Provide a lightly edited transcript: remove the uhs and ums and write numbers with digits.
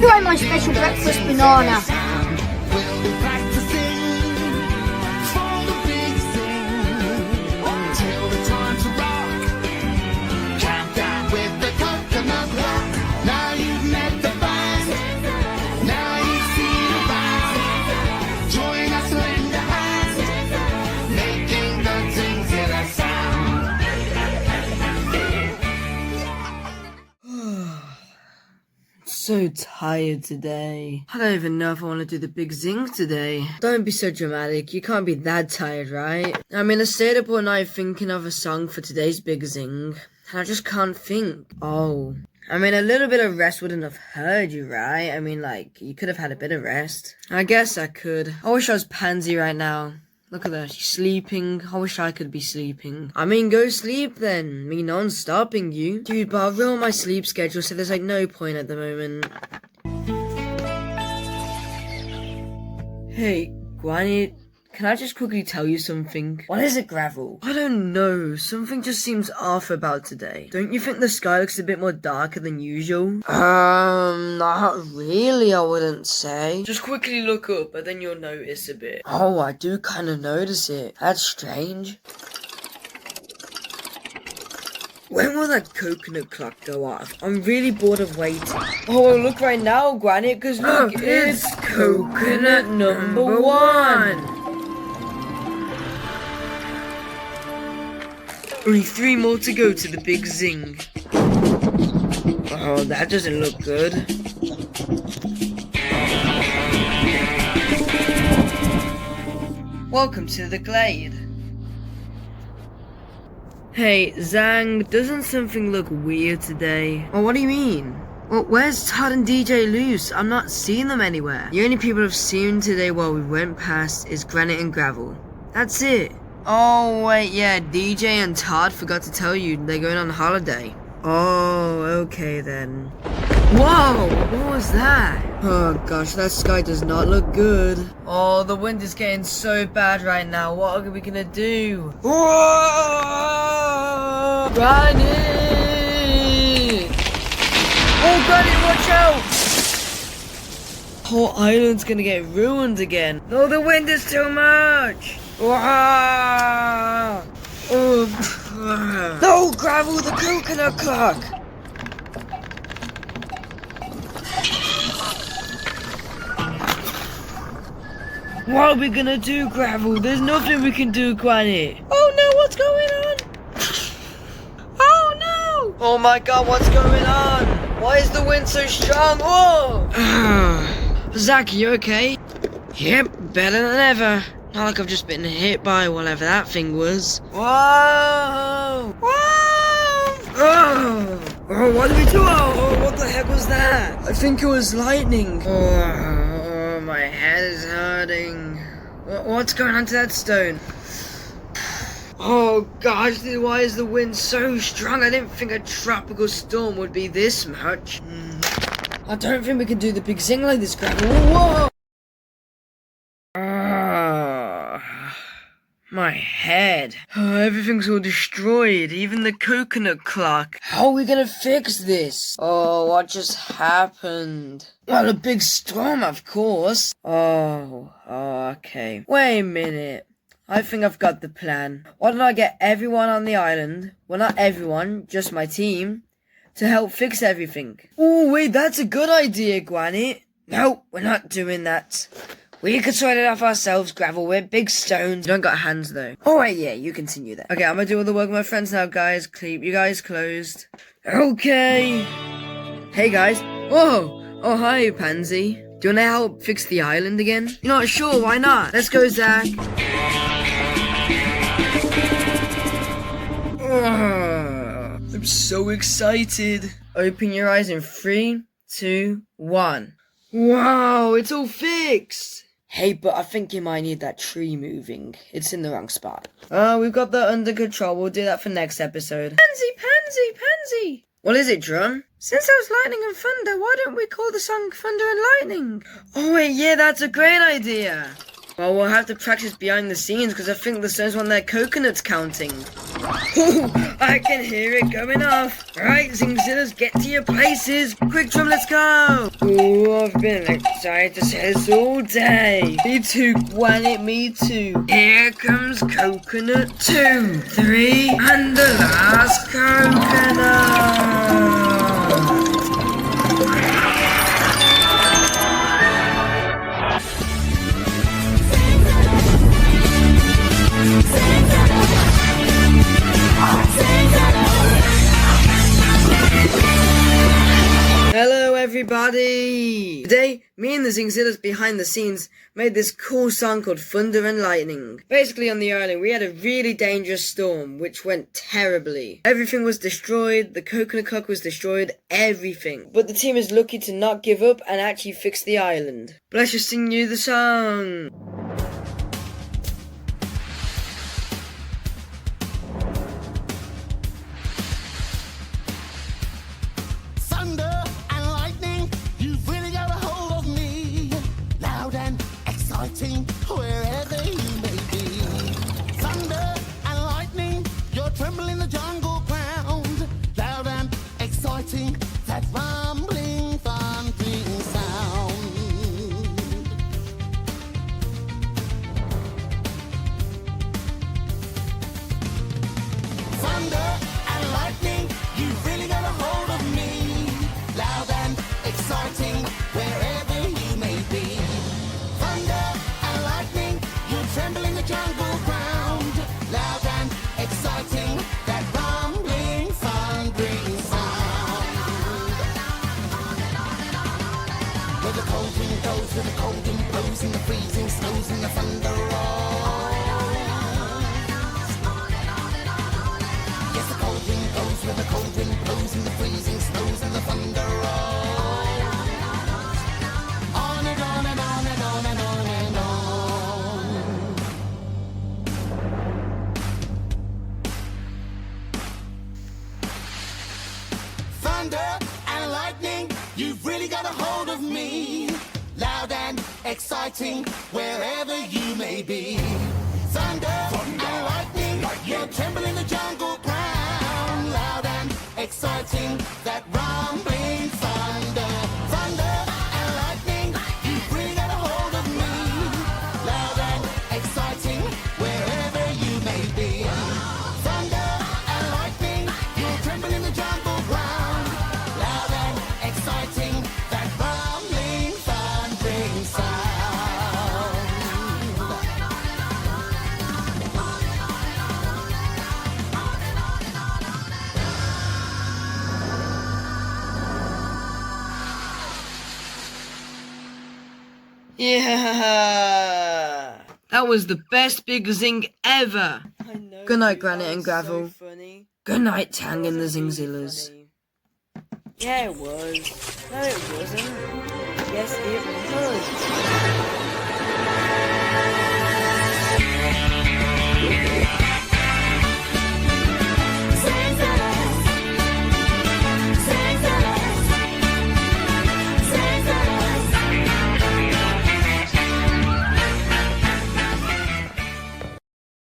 Try my special breakfast banana. So tired today. I don't even know if I want to do the big zing today. Don't be so dramatic. You can't be that tired, right? I mean, I stayed up all night thinking of a song for today's big zing, and I just can't think. Oh. I mean, a little bit of rest wouldn't have hurt you, right? I mean, like, you could have had a bit of rest. I guess I could. I wish I was Pansy right now. Look at her, she's sleeping. I wish I could be sleeping. I mean, go sleep then. Me, no one's stopping you. Dude, but I've ruined my sleep schedule, so there's like no point at the moment. Hey, Granite, can I just quickly tell you something? What is it, Gravle? I don't know. Something just seems off about today. Don't you think the sky looks a bit more darker than usual? Not really, I wouldn't say. Just quickly look up, but then you'll notice a bit. Oh, I do kind of notice it. That's strange. When will that coconut clock go off? I'm really bored of waiting. Oh, look right now, Granite, because look, it's coconut number 1. Only 3 more to go to the big zing. Oh, that doesn't look good. Welcome to the glade. Hey, Zang, doesn't something look weird today? Oh, what do you mean? Well, where's Todd and DJ Loose? I'm not seeing them anywhere. The only people I've seen today while we went past is Granite&Gravle. That's it. Oh, wait, yeah, DJ and Todd forgot to tell you they're going on holiday. Oh, okay then. Whoa, what was that? Oh gosh, that sky does not look good. Oh, the wind is getting so bad right now. What are we gonna do? Whoa! Granite! Oh, Granite, watch out! Whole island's gonna get ruined again. No, the wind is too much. Wow! No, Gravle, the coconut clock! What are we gonna do, Gravle? There's nothing we can do, Granite. Oh no, what's going on? Oh no! Oh my god, what's going on? Why is the wind so strong? Oh! Zach, you okay? Yep, better than ever. Not like I've just been hit by whatever that thing was. Whoa! Whoa! Oh, what did we do? Oh, what the heck was that? I think it was lightning. Oh, my head is hurting. What's going on to that stone? Oh gosh, why is the wind so strong? I didn't think a tropical storm would be this much. I don't think we can do the big zing like this, Gravle. Whoa! My head. Oh, everything's all destroyed, even the coconut clock. How are we gonna fix this? Oh, what just happened? Well, a big storm, of course. Oh, okay. Wait a minute. I think I've got the plan. Why don't I get everyone on the island, well, not everyone, just my team, to help fix everything? Oh, wait, that's a good idea, Granite. No, we're not doing that. We could sort it off ourselves, Gravle. We're big stones. You don't got hands, though. Alright, yeah, you continue that. Okay, I'm gonna do all the work with my friends now, guys. Keep you guys closed. Okay. Hey, guys. Whoa. Oh, hi, Pansy. Do you wanna help fix the island again? You're not sure? Why not? Let's go, Zach. I'm so excited. Open your eyes in 3, 2, 1. Wow, it's all fixed. Hey, but I think you might need that tree moving. It's in the wrong spot. We've got that under control. We'll do that for next episode. Pansy! What is it, Drum? Since there was lightning and thunder, why don't we call the song Thunder and Lightning? Oh wait, yeah, that's a great idea. Well, we'll have to practice behind the scenes because I think the Stones want their coconuts counting. I can hear it going off. Right, Zingzillas, get to your places. Quick, drum, let's go. Oh, I've been excited to say this all day. Me too, Granite, me too. Here comes coconut 2, 3, and the last coconut. Hello everybody! Today, me and the Zingzillas behind the scenes made this cool song called Thunder and Lightning. Basically on the island we had a really dangerous storm which went terribly. Everything was destroyed, the coconut clock was destroyed, everything. But the team is lucky to not give up and actually fix the island. But let's just sing you the song. Thunder and lightning, you've really got a hold of me. Loud and exciting, wherever you may be. Thunder and lightning, you're trembling the jungle ground. Loud and exciting, that rumbling, thundering sound. Thunder and lightning, you've really got a hold of me. Loud and exciting, wherever you may be. Thunder and lightning, you're trembling the jungle ground. Loud and exciting, that rumbling, thundering sound. Where the cold wind goes, where the cold wind blows, and the freezing snows, and the thunder rolls. Yes, the cold wind goes, where the cold wind blows, and the freezing snows, and the thunder rolls. On and on and on and on and on and on. Thunder and lightning, you've really got a hold of me. Loud and exciting, wherever you may be. Thunder and lightning, you're trembling the jungle ground. Loud and exciting, that rumbling thunder. Thunder and lightning, you've really got a hold of me. Loud and exciting, wherever you may be. Thunder and lightning, you're trembling the jungle ground. Loud and exciting, that rumbling, thundering sound. Yeah! That was the best big zing ever! I know. Good night, dude, Granite that and was Gravel. So funny. Good night, Tang and the Wasn't really Zingzillas. funny. Yeah, it was. No, it wasn't. Yes, it was.